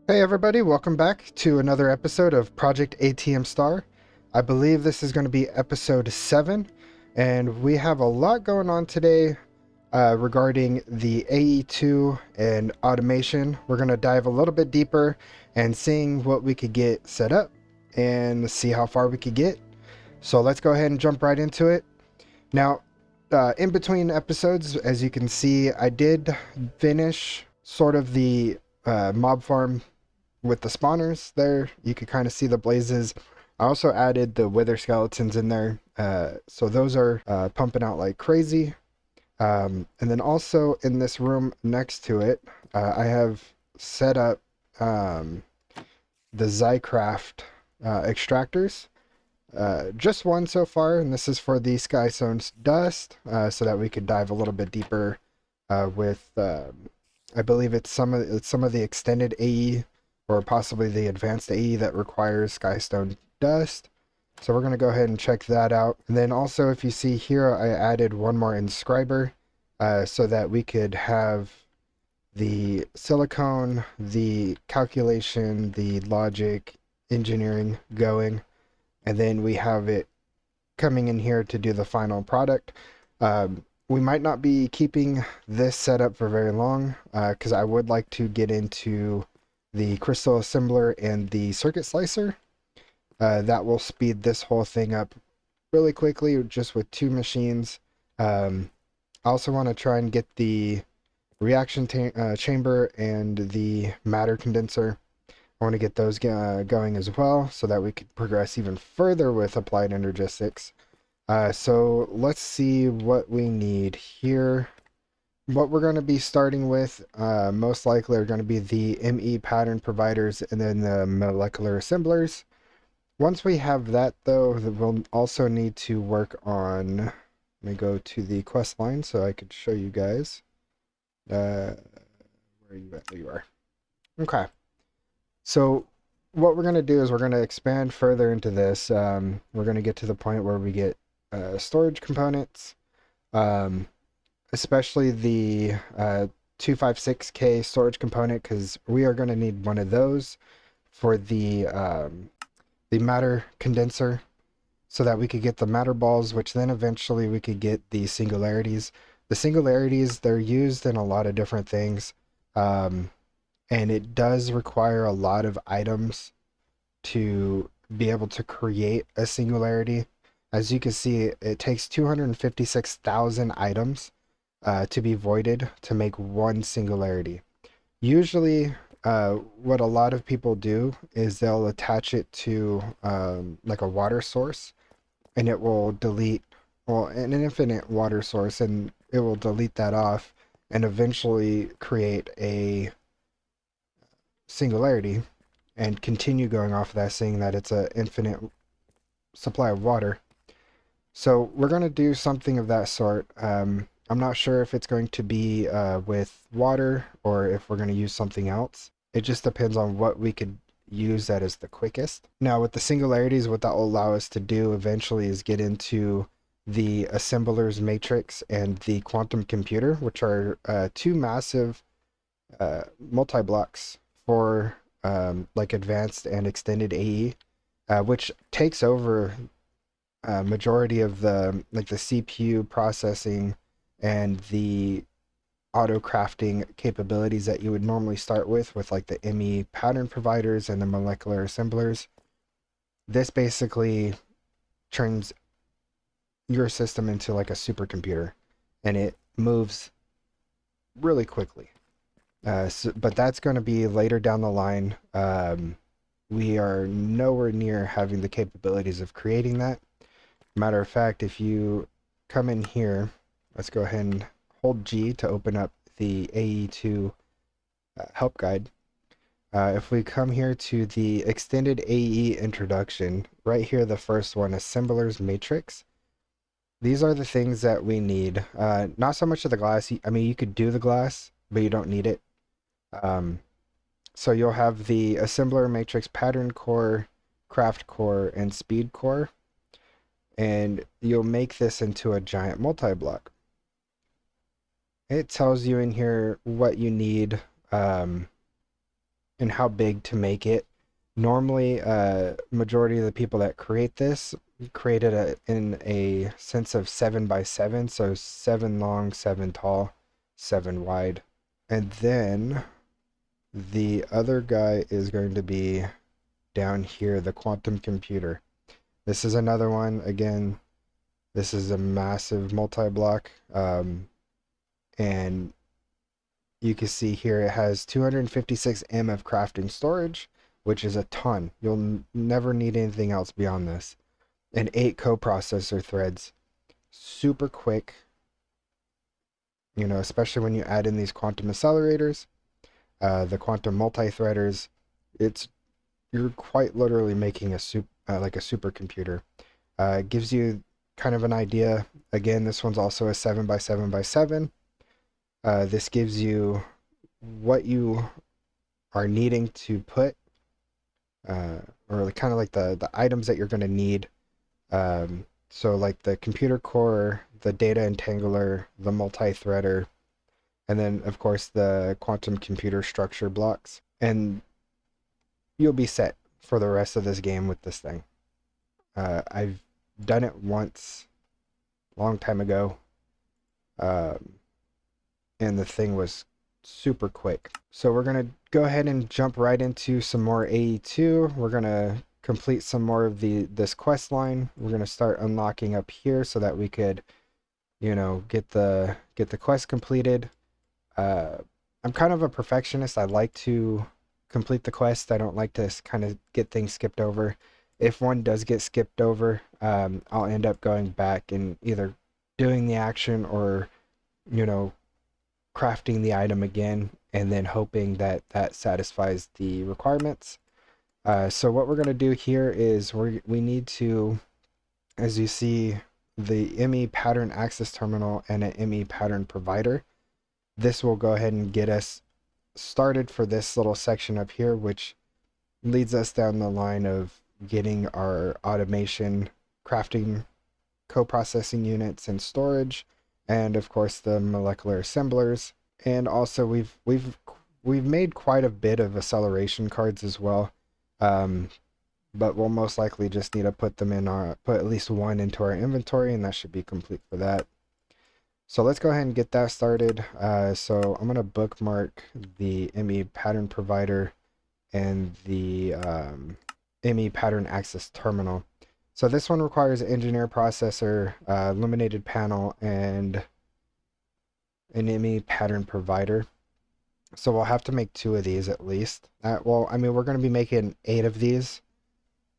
Hey everybody, welcome back to another episode of Project ATM Star. I believe this is going to be episode 7, and we have a lot going on today regarding the AE2 and automation. We're going to dive a little bit deeper and seeing what we could get set up and see how far we could get. So let's go ahead and jump right into it. Now, in between episodes, as you can see, I did finish sort of the mob farm with the spawners there. You could kind of see the blazes. I also added the wither skeletons in there, so those are pumping out like crazy. And then also in this room next to it, I have set up the Zycraft extractors. Just one so far, and this is for the Skystone's dust, so that we could dive a little bit deeper with. I believe it's some of the extended AE or possibly the advanced AE that requires Skystone dust. So we're going to go ahead and check that out. And then also, if you see here, I added one more inscriber so that we could have the silicone, the calculation, the logic, engineering going. And then we have it coming in here to do the final product. We might not be keeping this setup for very long because I would like to get into the crystal assembler and the circuit slicer. That will speed this whole thing up really quickly just with two machines. I also want to try and get the reaction chamber and the matter condenser. I want to get those going as well so that we could progress even further with Applied Energistics. So let's see what we need here. What we're going to be starting with most likely are going to be the ME pattern providers and then the molecular assemblers. Once we have that though, we'll also need to work on, let me go to the quest line so I could show you guys. Where are you at? There you are. Okay. So what we're going to do is we're going to expand further into this. We're going to get to the point where we get storage components. Especially the 256K storage component, because we are going to need one of those for the matter condenser so that we could get the matter balls, which then eventually we could get the singularities. The singularities, they're used in a lot of different things, and it does require a lot of items to be able to create a singularity. As you can see, it takes 256,000 items to be voided to make one singularity. Usually, what a lot of people do is they'll attach it to like a water source, and it will delete, well, an infinite water source, and it will delete that off and eventually create a singularity and continue going off of that, saying that it's an infinite supply of water. So we're going to do something of that sort. I'm not sure if it's going to be with water or if we're going to use something else. It just depends on what we could use that is the quickest. Now with the singularities, what that will allow us to do eventually is get into the assembler's matrix and the quantum computer, which are two massive multi-blocks for like advanced and extended AE, which takes over majority of the like the CPU processing and the auto crafting capabilities that you would normally start with like the ME pattern providers and the molecular assemblers. This basically turns your system into like a supercomputer, and it moves really quickly. But that's going to be later down the line. We are nowhere near having the capabilities of creating that. Matter of fact, if you come in here, let's go ahead and hold G to open up the AE2 help guide. If we come here to the extended AE introduction, right here, the first one, assembler's matrix. These are the things that we need. Not so much of the glass. I mean, you could do the glass, but you don't need it. So you'll have the assembler matrix pattern core, craft core, and speed core. And you'll make this into a giant multi-block. It tells you in here what you need and how big to make it. Normally, majority of the people that create this created in a sense of 7 by 7, so 7 long, 7 tall, 7 wide. And then the other guy is going to be down here, the quantum computer. This is another one. Again, this is a massive multi-block, and you can see here it has 256 M of crafting storage, which is a ton. You'll never need anything else beyond this. And 8 coprocessor threads. Super quick, especially when you add in these quantum accelerators, the quantum multi-threaders. You're quite literally making like a supercomputer. It gives you kind of an idea. Again, this one's also a 7 by 7 by 7. This gives you what you are needing to put, or kind of like the items that you're going to need. So like the computer core, the data entangler, the multi-threader, and then of course the quantum computer structure blocks. And you'll be set for the rest of this game with this thing. I've done it once, long time ago, and the thing was super quick. So we're gonna go ahead and jump right into some more AE2. We're gonna complete some more of this quest line. We're gonna start unlocking up here so that we could, get the quest completed. I'm kind of a perfectionist. I like to complete the quest. I don't like to kind of get things skipped over. If one does get skipped over, I'll end up going back and either doing the action or, crafting the item again, and then hoping that that satisfies the requirements. So what we're going to do here is we need to, as you see, the ME pattern access terminal and an ME pattern provider. This will go ahead and get us started for this little section up here, which leads us down the line of getting our automation, crafting, co-processing units and storage, and of course the molecular assemblers. And also we've made quite a bit of acceleration cards as well, but we'll most likely just need to put at least one into our inventory, and that should be complete for that. So let's go ahead and get that started. So I'm gonna bookmark the ME pattern provider and the ME pattern access terminal. So this one requires engineer processor, illuminated panel, and an ME pattern provider. So we'll have to make 2 of these at least. Well, I mean, we're going to be making 8 of these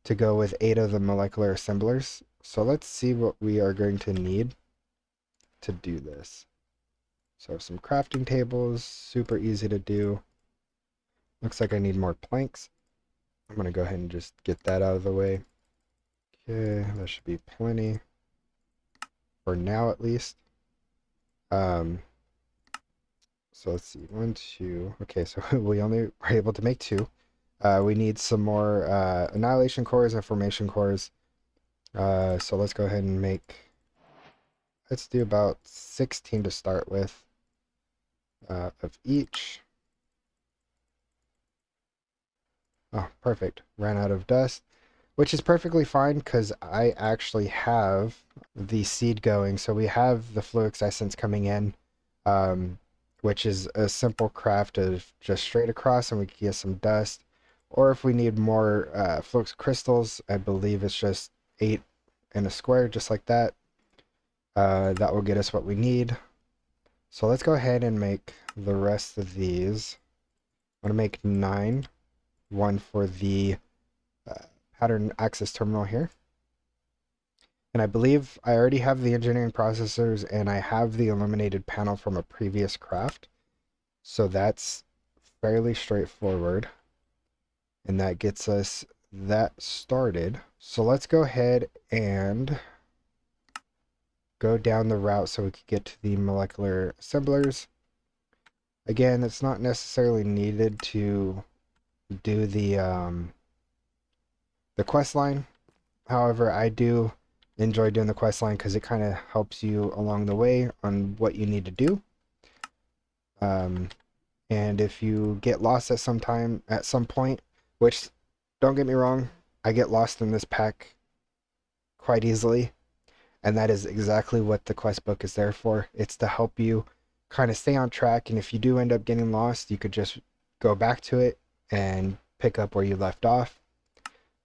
to go with 8 of the molecular assemblers. So let's see what we are going to need to do this. So some crafting tables, super easy to do. Looks like I need more planks. I'm going to go ahead and just get that out of the way. Okay, that should be plenty. For now, at least. So let's see, 1, 2. Okay, so we only were able to make 2. We need some more annihilation cores and formation cores. So let's go ahead and let's do about 16 to start with, of each. Oh, perfect. Ran out of dust, which is perfectly fine because I actually have the seed going. So we have the Fluix essence coming in, which is a simple craft of just straight across, and we can get some dust. Or if we need more Fluix crystals, I believe it's just 8 in a square, just like that. That will get us what we need. So let's go ahead and make the rest of these. I'm going to make 9. One for the pattern access terminal here. And I believe I already have the engineering processors, and I have the illuminated panel from a previous craft. So that's fairly straightforward. And that gets us that started. So let's go ahead and go down the route so we can get to the molecular assemblers. Again, it's not necessarily needed to do the quest line. However, I do enjoy doing the quest line because it kind of helps you along the way on what you need to do. And if you get lost at some point, which don't get me wrong, I get lost in this pack quite easily, and that is exactly what the quest book is there for. It's to help you kind of stay on track, and if you do end up getting lost, you could just go back to it and pick up where you left off.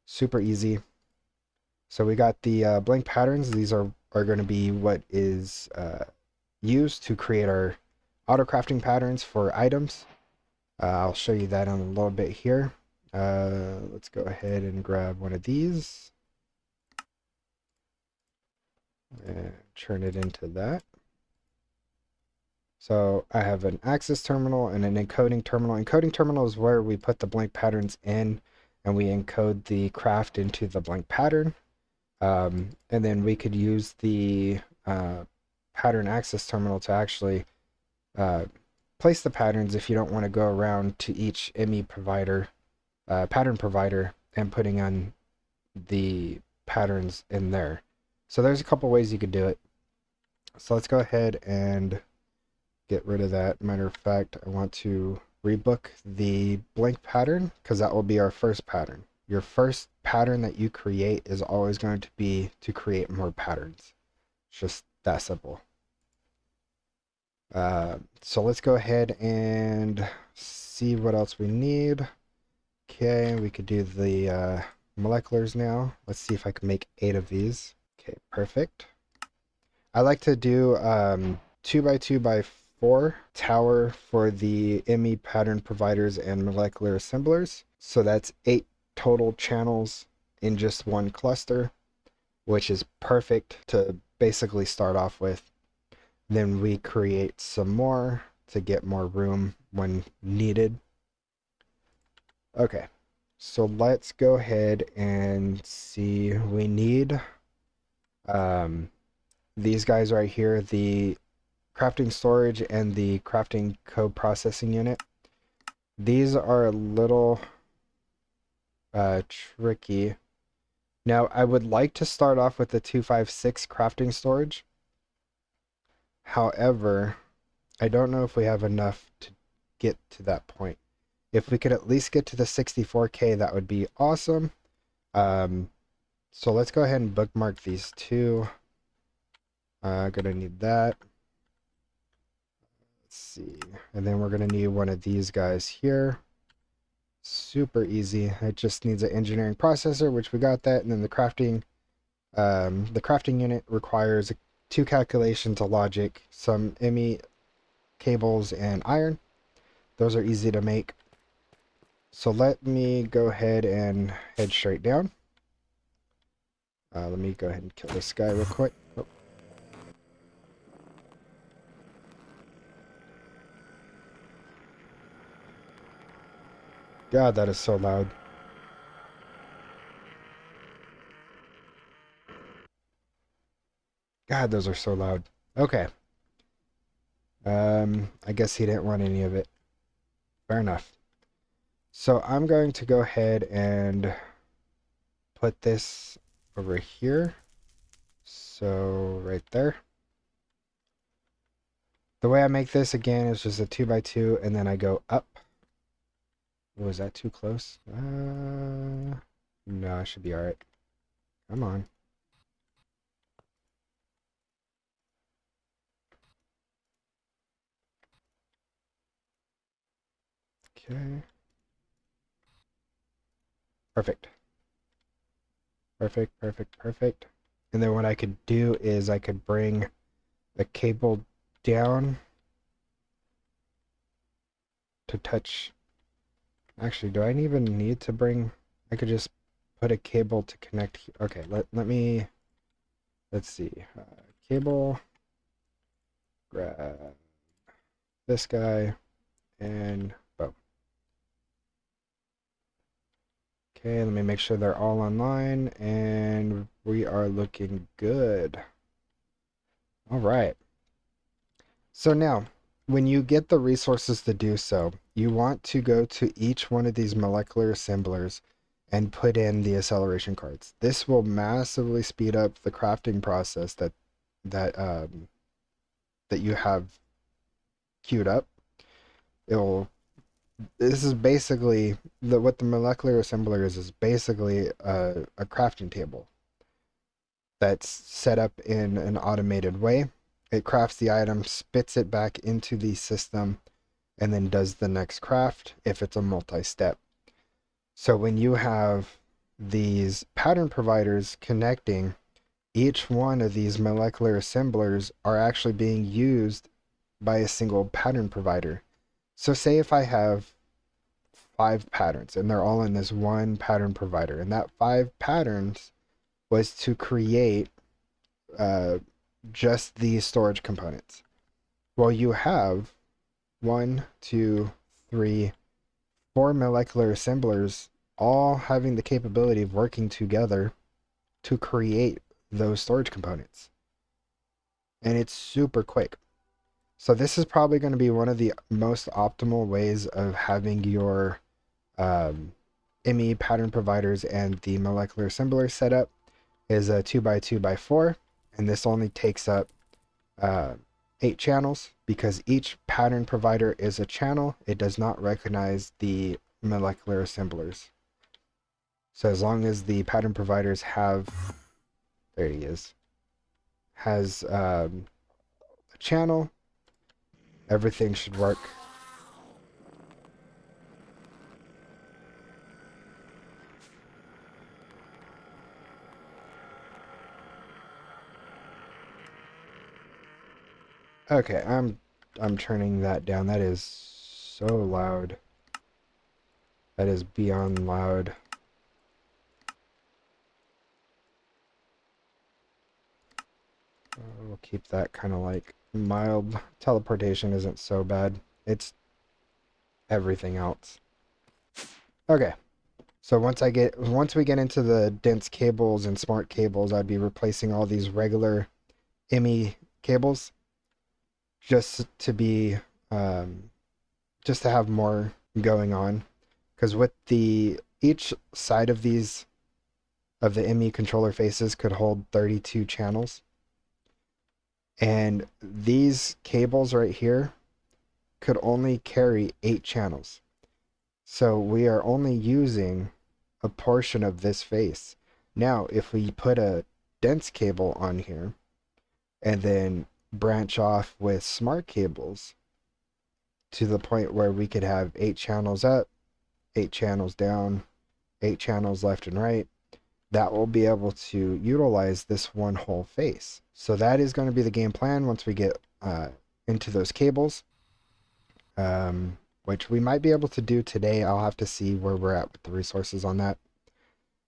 Super easy. So we got the blank patterns. These are going to be what is used to create our auto crafting patterns for items. I'll show you that in a little bit here. Let's go ahead and grab one of these and turn it into that. So I have an access terminal and an encoding terminal. Encoding terminal is where we put the blank patterns in and we encode the craft into the blank pattern. And then we could use the pattern access terminal to actually place the patterns if you don't want to go around to each ME provider, pattern provider, and putting on the patterns in there. So there's a couple ways you could do it. So let's go ahead and get rid of that. Matter of fact, I want to rebook the blank pattern because that will be our first pattern. Your first pattern that you create is always going to be to create more patterns. It's just that simple. So let's go ahead and see what else we need. Okay, we could do the moleculars now. Let's see if I can make 8 of these. Okay, perfect. I like to do 2x2x4 tower for the ME pattern providers and molecular assemblers. So that's 8 total channels in just one cluster, which is perfect to basically start off with. Then we create some more to get more room when needed. Okay, so let's go ahead and see. We need these guys right here, the crafting storage and the crafting co-processing unit. These are a little tricky. Now, I would like to start off with the 256 crafting storage. However, I don't know if we have enough to get to that point. If we could at least get to the 64K, that would be awesome. So let's go ahead and bookmark these two. Gonna need that. Let's see. And then we're gonna need one of these guys here. Super easy. It just needs an engineering processor, which we got that, and then the crafting unit requires 2 calculations of logic, some ME cables, and iron. Those are easy to make. So let me go ahead and head straight down. Let me go ahead and kill this guy real quick. Oh. God, that is so loud. God, those are so loud. Okay. I guess he didn't want any of it. Fair enough. So I'm going to go ahead and put this over here. So right there. The way I make this again is just a 2x2 and then I go up. Was that too close? No, I should be alright. Come on. Okay. Perfect. Perfect, perfect, perfect. And then what I could do is I could bring the cable down to touch. Actually, do I even need to bring? I could just put a cable to connect. Okay, let's see. Cable, grab this guy, and boom. Okay, let me make sure they're all online, and we are looking good. All right. So now, when you get the resources to do so, you want to go to each one of these molecular assemblers and put in the acceleration cards. This will massively speed up the crafting process that you have queued up. It will this is basically what the molecular assembler is basically a crafting table that's set up in an automated way. It crafts the item, spits it back into the system, and then does the next craft if it's a multi-step. So when you have these pattern providers connecting, each one of these molecular assemblers are actually being used by a single pattern provider. So say if I have 5 patterns and they're all in this one pattern provider, and that 5 patterns was to create uh, just these storage components. Well, you have 1, 2, 3, 4 molecular assemblers all having the capability of working together to create those storage components. And it's super quick. So this is probably going to be one of the most optimal ways of having your ME pattern providers and the molecular assembler setup is a 2x2x4, and this only takes up 8 channels because each pattern provider is a channel. It does not recognize the molecular assemblers. So as long as the pattern providers have, there he is, has a channel, everything should work. Okay, I'm turning that down. That is so loud. That is beyond loud. We'll keep that kind of like mild. Teleportation isn't so bad. It's everything else. Okay. So once we get into the dense cables and smart cables, I'd be replacing all these regular ME cables just to be just to have more going on. Because with each side of the ME controller faces could hold 32 channels. And these cables right here could only carry 8 channels. So we are only using a portion of this face. Now, if we put a dense cable on here and then branch off with smart cables to the point where we could have 8 channels up, 8 channels down, 8 channels left and right, that will be able to utilize this one whole face. So that is going to be the game plan once we get into those cables, which we might be able to do today. I'll have to see where we're at with the resources on that.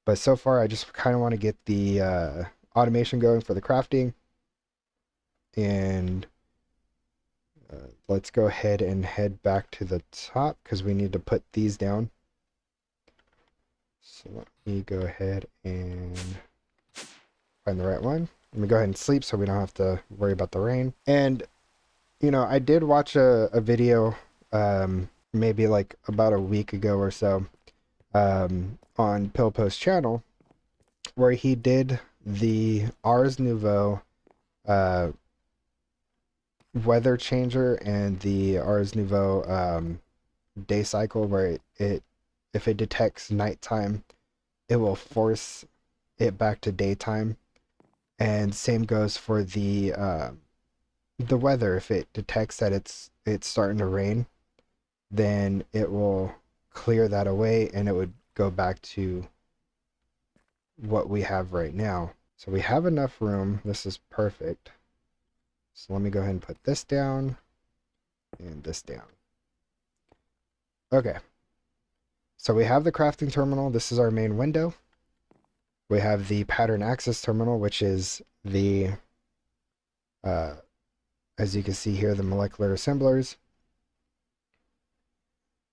But so far, I just kind of want to get the automation going for the crafting. And let's go ahead and head back to the top because we need to put these down. So let me go ahead and find the right one. Let me go ahead and sleep so we don't have to worry about the rain. And, you know, I did watch a video maybe like about a week ago or so on Pilpo's channel where he did the Ars Nouveau weather changer and the Ars Nouveau day cycle where if it detects nighttime, it will force it back to daytime. And same goes for the weather. If it detects that it's starting to rain, then it will clear that away and it would go back to what we have right now. So we have enough room. This is perfect. So let me go ahead and put this down and this down. Okay. So we have the crafting terminal. This is our main window. We have the pattern access terminal, which is the, as you can see here, the molecular assemblers.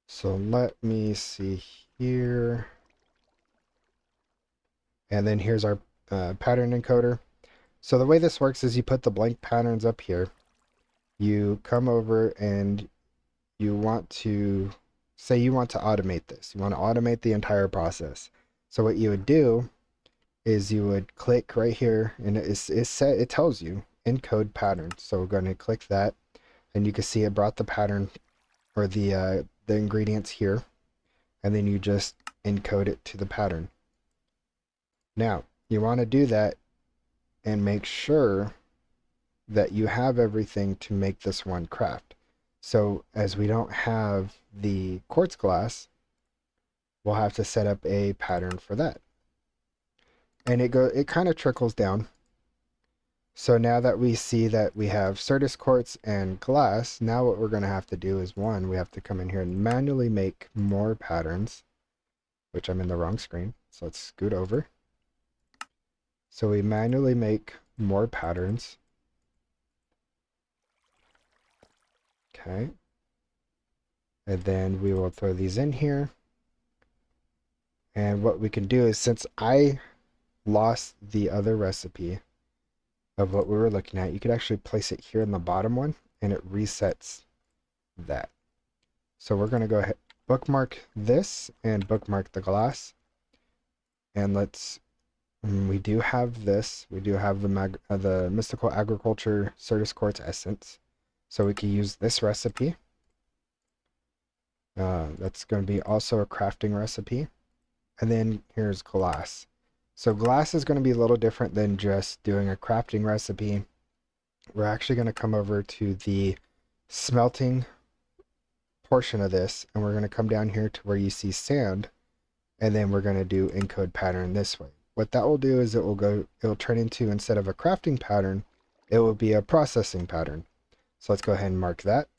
So let me see here. And then here's our pattern encoder. So the way this works is you put the blank patterns up here. You come over and you want to, say you want to automate this. You want to automate the entire process. So what you would do is you would click right here and it tells you encode pattern. So we're going to click that and you can see it brought the pattern or the the ingredients here, and then you just encode it to the pattern. Now, you want to do that and make sure that you have everything to make this one craft. So as we don't have the quartz glass, we'll have to set up a pattern for that. And it kind of trickles down. So now that we see that we have Certus quartz and glass, now what we're going to have to do is, one, we have to come in here and manually make more patterns, which I'm in the wrong screen. So let's scoot over. So we manually make more patterns. Okay. And then we will throw these in here. And what we can do is, since I lost the other recipe of what we were looking at, you could actually place it here in the bottom one and it resets that. So we're going to go ahead, bookmark this and bookmark the glass. And we do have this. We do have the Mystical Agriculture Certus Quartz Essence. So we can use this recipe. That's going to be also a crafting recipe. And then here's glass. So glass is going to be a little different than just doing a crafting recipe. We're actually going to come over to the smelting portion of this, and we're going to come down here to where you see sand, and then we're going to do encode pattern this way. What that will do is it'll turn into, instead of a crafting pattern, it will be a processing pattern. So let's go ahead and mark that.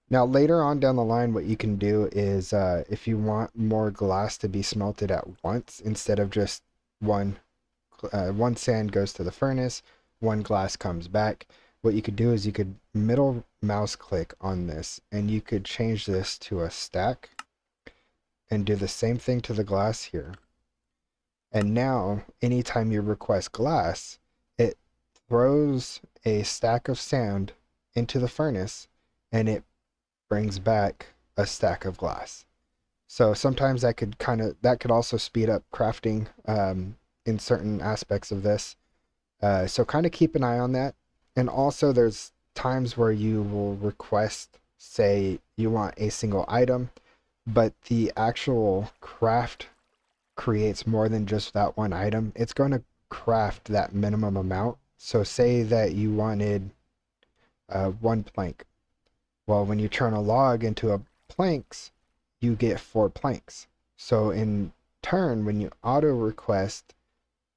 Now later on down the line, what you can do is if you want more glass to be smelted at once, instead of just one sand goes to the furnace, one glass comes back, what you could do is you could middle mouse click on this and you could change this to a stack and do the same thing to the glass here. And now anytime you request glass, it throws a stack of sand into the furnace and it brings back a stack of glass. So sometimes that could also speed up crafting in certain aspects of this. So kind of keep an eye on that. And also there's times where you will request, say you want a single item, but the actual craft creates more than just that one item. It's going to craft that minimum amount. So say that you wanted one plank. Well, when you turn a log into a planks, you get 4 planks. So in turn, when you auto request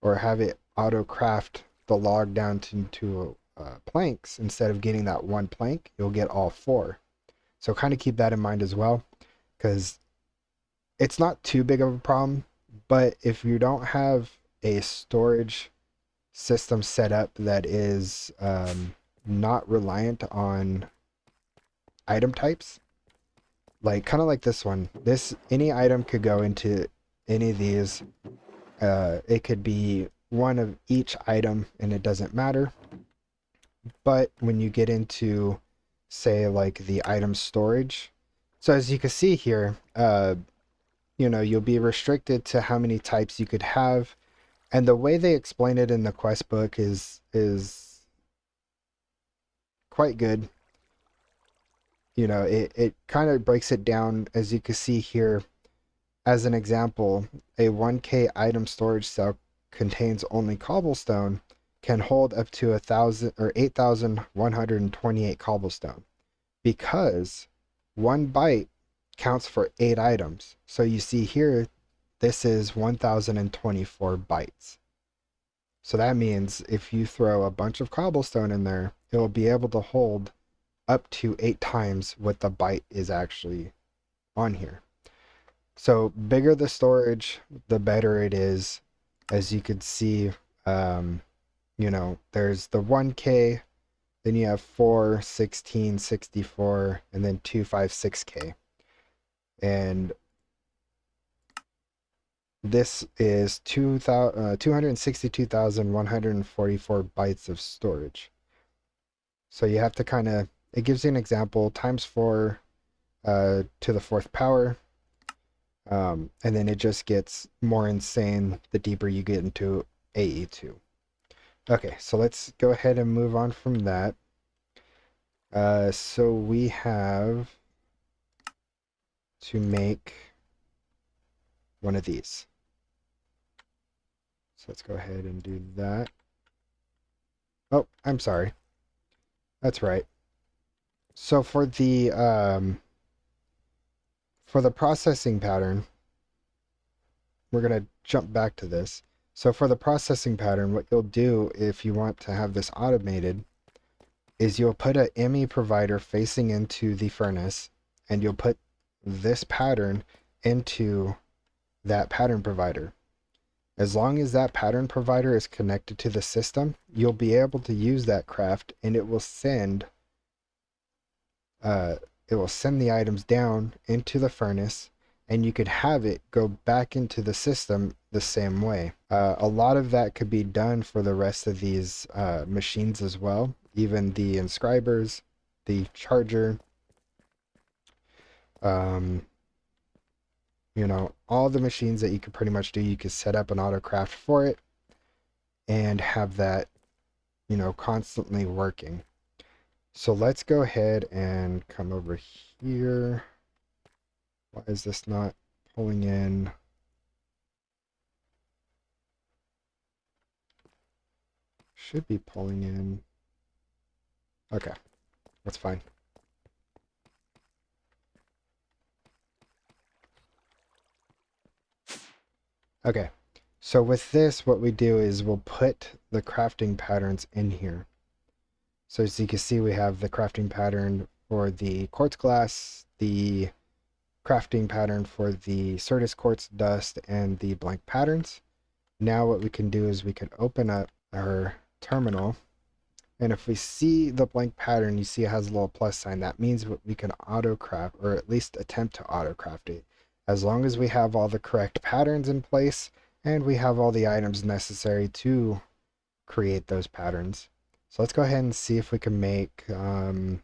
or have it auto craft the log down to planks, instead of getting that 1 plank, you'll get all 4. So kind of keep that in mind as well, because it's not too big of a problem. But if you don't have a storage system set up that is not reliant on item types, like kind of like this one, any item could go into any of these. It could be one of each item and it doesn't matter. But when you get into, say, like the item storage, so as you can see here, you'll be restricted to how many types you could have. And the way they explain it in the quest book is quite good. It kind of breaks it down, as you can see here. As an example, a 1K item storage cell contains only cobblestone, can hold up to 8,128 cobblestone, because 1 byte counts for 8 items. So you see here, this is 1,024 bytes. So that means if you throw a bunch of cobblestone in there, it will be able to hold up to 8 times what the byte is actually on here. So bigger the storage, the better it is. As you could see, there's the 1K, then you have 4, 16, 64, and then 256K. And this is 262,144 bytes of storage. So you have to it gives you an example, times 4 to the 4th power. And then it just gets more insane the deeper you get into AE2. Okay, so let's go ahead and move on from that. So we have to make one of these. So let's go ahead and do that. Oh, I'm sorry. That's right. So for the processing pattern, we're going to jump back to this. So for the processing pattern, what you'll do if you want to have this automated is you'll put a ME provider facing into the furnace, and you'll put this pattern into that pattern provider. As long as that pattern provider is connected to the system, you'll be able to use that craft, and it will send the items down into the furnace, and you could have it go back into the system the same way. A lot of that could be done for the rest of these machines as well, even the inscribers, the charger, you know, all the machines that you could pretty much do, you could set up an autocraft for it and have that, you know, constantly working. So let's go ahead and come over here. Why is this not pulling in? Should be pulling in. Okay, that's fine. Okay, so with this, what we do is we'll put the crafting patterns in here. So as you can see, we have the crafting pattern for the quartz glass, the crafting pattern for the Certus quartz dust, and the blank patterns. Now what we can do is we can open up our terminal, and if we see the blank pattern, you see it has a little plus sign. That means we can auto craft, or at least attempt to auto craft it, as long as we have all the correct patterns in place and we have all the items necessary to create those patterns. So let's go ahead and see if we can make, let's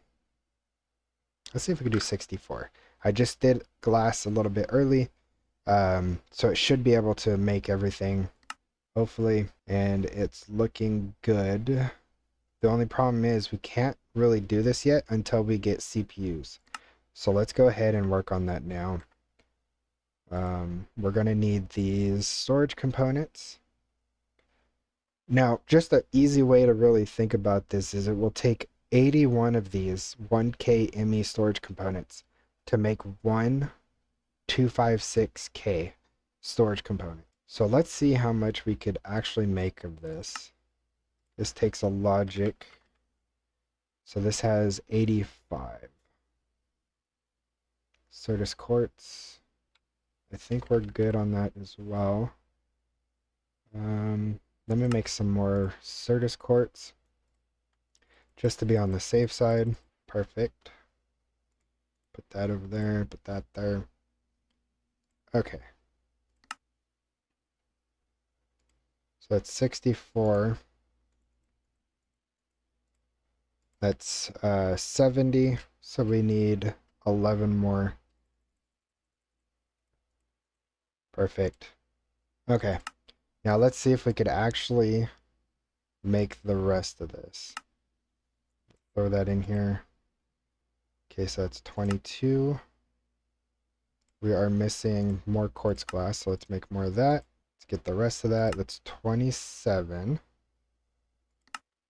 see if we can do 64. I just did glass a little bit early, so it should be able to make everything, hopefully, and it's looking good. The only problem is we can't really do this yet until we get CPUs. So let's go ahead and work on that now. We're going to need these storage components. Now, just an easy way to really think about this is it will take 81 of these 1K ME storage components to make one 256K storage component. So let's see how much we could actually make of this. This takes a logic. So this has 85. Certus quartz. I think we're good on that as well. Let me make some more Certus quartz just to be on the safe side. Perfect. Put that over there, put that there. Okay. So that's 64. That's 70. So we need 11 more. Perfect. Okay. Now let's see if we could actually make the rest of this. Throw that in here. Okay, so that's 22. We are missing more quartz glass, so let's make more of that. Let's get the rest of that. That's 27.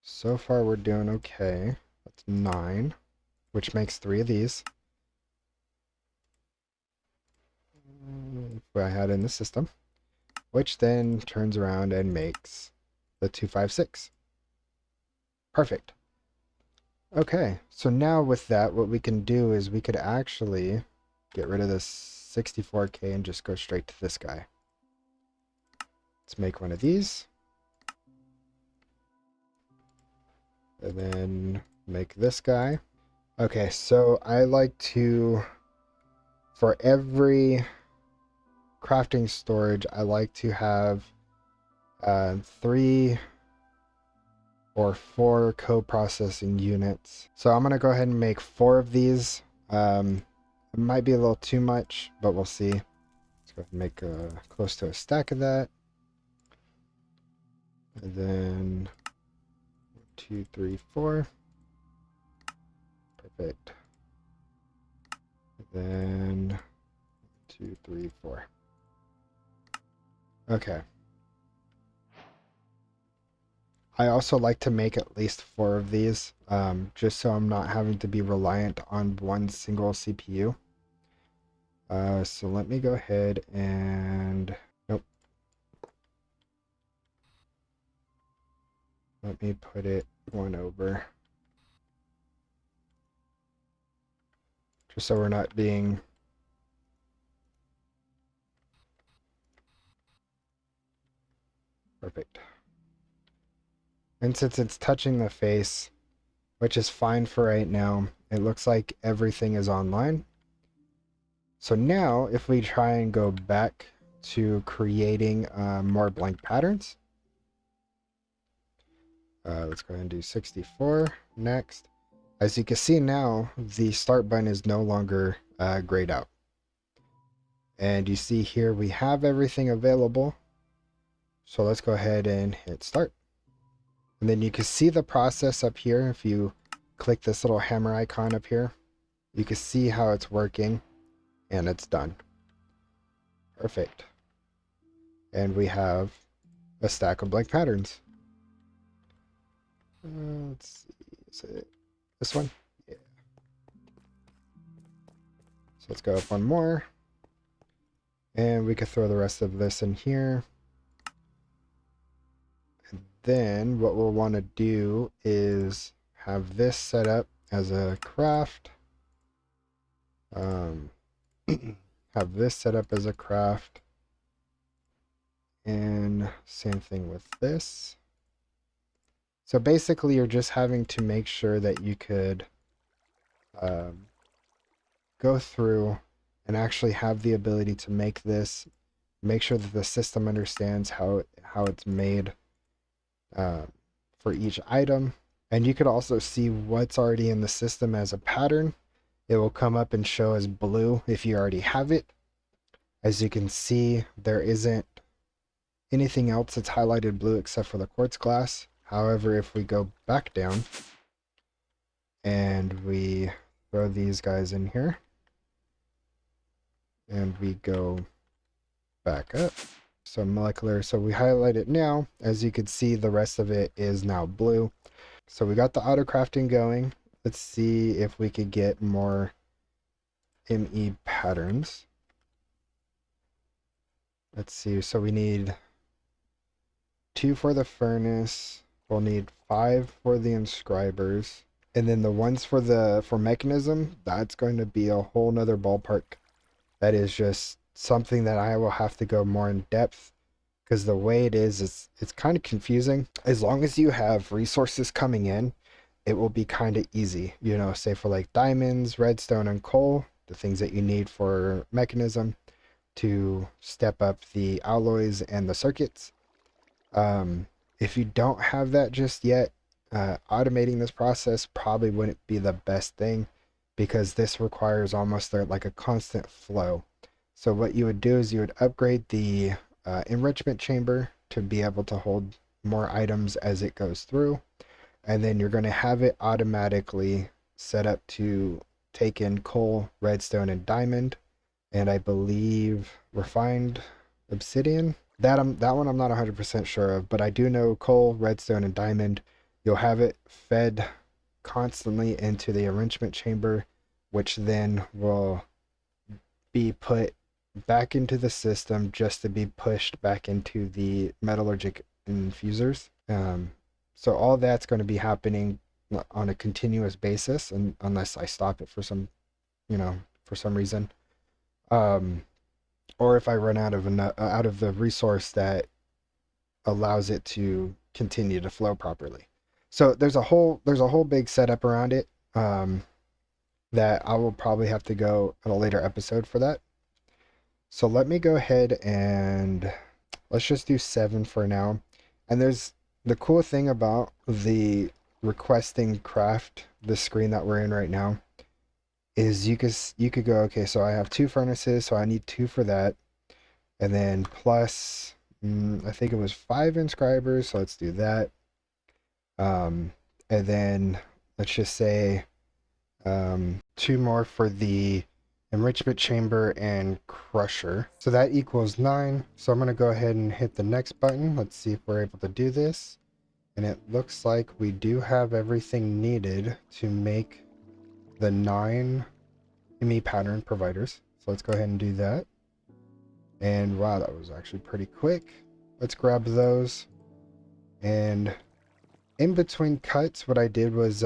So far we're doing okay. That's 9, which makes 3 of these. If I had in the system, which then turns around and makes the 256. Perfect. Okay, so now with that, what we can do is we could actually get rid of this 64K and just go straight to this guy. Let's make one of these. And then make this guy. Okay, so I like to, for every crafting storage, I like to have 3 or 4 co-processing units. So I'm gonna go ahead and make 4 of these. It might be a little too much, but we'll see. Let's go ahead and make close to a stack of that. And then 1, 2, 3, 4. Perfect. And then 2, 3, 4. Okay. I also like to make at least 4 of these, just so I'm not having to be reliant on one single CPU. So let me go ahead and... Nope. Let me put it one over. Just so we're not being... Perfect. And since it's touching the face, which is fine for right now, it looks like everything is online. So now, if we try and go back to creating more blank patterns, let's go ahead and do 64. Next. As you can see now, the start button is no longer grayed out. And you see here we have everything available. So let's go ahead and hit start. And then you can see the process up here. If you click this little hammer icon up here, you can see how it's working, and it's done. Perfect. And we have a stack of blank patterns. Let's see, is it this one? Yeah. So let's go up one more. And we could throw the rest of this in here. And then what we'll want to do is have this set up as a craft. Have this set up as a craft. And same thing with this. So basically you're just having to make sure that you could go through and actually have the ability to make this, make sure that the system understands how it's made for each item. And you could also see what's already in the system as a pattern. It will come up and show as blue if you already have it. As you can see, there isn't anything else that's highlighted blue except for the quartz glass. However, if we go back down and we throw these guys in here and we go back up, so molecular, so we highlight it now. As you can see, the rest of it is now blue. So we got the auto crafting going. Let's see if we could get more ME patterns. Let's see, so we need 2 for the furnace. We'll need 5 for the inscribers. And then the ones for mechanism, that's going to be a whole nother ballpark. That is just something that I will have to go more in depth, because the way it is, it's kind of confusing. As long as you have resources coming in, it will be kind of easy, you know, say for like diamonds, redstone, and coal, the things that you need for mechanism to step up the alloys and the circuits. If you don't have that just yet, automating this process probably wouldn't be the best thing, because this requires almost like a constant flow. So what you would do is you would upgrade the enrichment chamber to be able to hold more items as it goes through, and then you're going to have it automatically set up to take in coal, redstone, and diamond, and I believe refined obsidian. That one I'm not 100% sure of, but I do know coal, redstone, and diamond. You'll have it fed constantly into the enrichment chamber, which then will be put back into the system just to be pushed back into the metallurgic infusers. So all that's going to be happening on a continuous basis, and unless I stop it for some, for some reason. Or if I run out of the resource that allows it to continue to flow properly. So there's a whole big setup around it, that I will probably have to go in a later episode for that. So let me go ahead and let's just do 7 for now. And there's the cool thing about the requesting craft, the screen that we're in right now, is you could go, okay, so I have 2 furnaces, so I need 2 for that. And then plus, I think it was 5 inscribers, so let's do that. And then let's just say 2 more for the enrichment chamber, and crusher. So that equals 9. So I'm going to go ahead and hit the next button. Let's see if we're able to do this. And it looks like we do have everything needed to make the 9 ME pattern providers. So let's go ahead and do that. And wow, that was actually pretty quick. Let's grab those. And in between cuts, what I did was,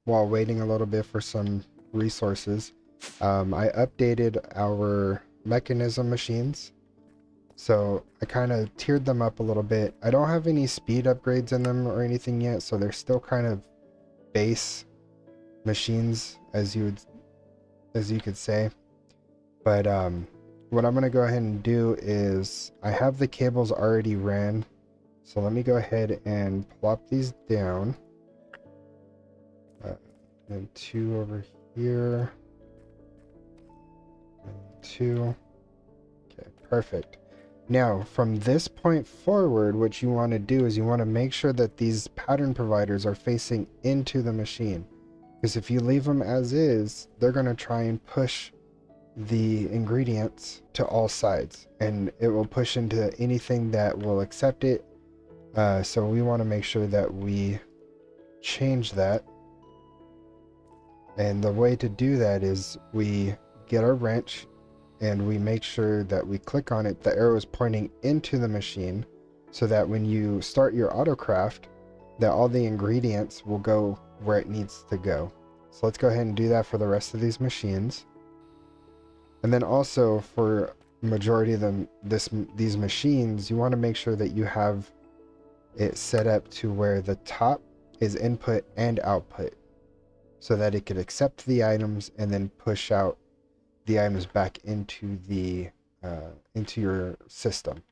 while waiting a little bit for some resources, I updated our mechanism machines. So I kind of tiered them up a little bit. I don't have any speed upgrades in them or anything yet, so they're still kind of base machines, as you could say. But what I'm gonna go ahead and do is, I have the cables already ran, so let me go ahead and plop these down. And 2 over here, and 2. Okay, perfect. Now, from this point forward, what you want to do is you want to make sure that these pattern providers are facing into the machine. Because if you leave them as is, they're going to try and push the ingredients to all sides. And it will push into anything that will accept it. So we want to make sure that we change that. And the way to do that is we get our wrench and we make sure that we click on it, the arrow is pointing into the machine, so that when you start your autocraft, that all the ingredients will go where it needs to go. So let's go ahead and do that for the rest of these machines. And then also for majority of them, these machines, you want to make sure that you have it set up to where the top is input and output, so that it could accept the items and then push out the items back into the into your system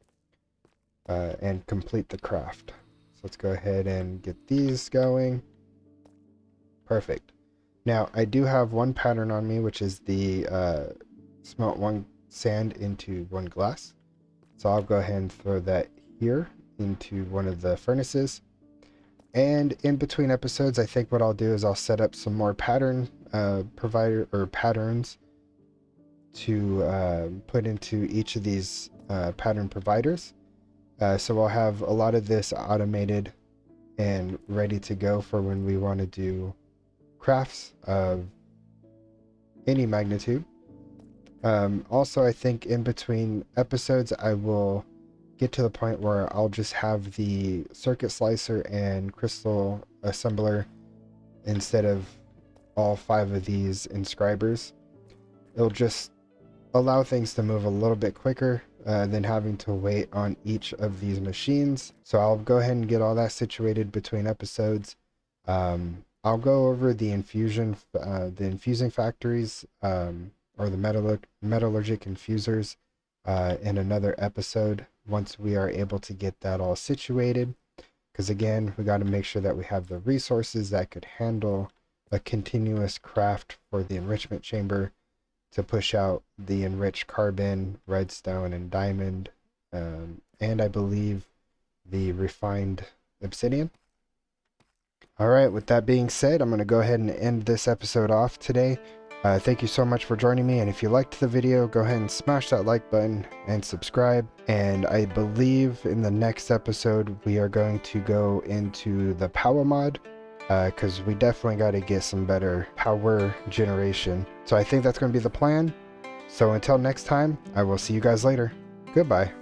and complete the craft. So let's go ahead and get these going. Perfect. Now I do have one pattern on me, which is the smelt 1 sand into 1 glass. So I'll go ahead and throw that here into one of the furnaces. And in between episodes, I think what I'll do is I'll set up some more pattern provider or patterns to put into each of these pattern providers. So we'll have a lot of this automated and ready to go for when we want to do crafts of any magnitude. Also, I think in between episodes, I will get to the point where I'll just have the circuit slicer and crystal assembler instead of all 5 of these inscribers. It'll just allow things to move a little bit quicker than having to wait on each of these machines. So I'll go ahead and get all that situated between episodes. I'll go over the infusing factories, or the metallurgic infusers in another episode, once we are able to get that all situated. Because again, we got to make sure that we have the resources that could handle a continuous craft for the enrichment chamber to push out the enriched carbon, redstone, and diamond, and I believe the refined obsidian. Alright, with that being said, I'm going to go ahead and end this episode off today. Thank you so much for joining me, and if you liked the video, go ahead and smash that like button and subscribe. And I believe in the next episode we are going to go into the power mod, because we definitely got to get some better power generation. So I think that's going to be the plan. So until next time, I will see you guys later. Goodbye.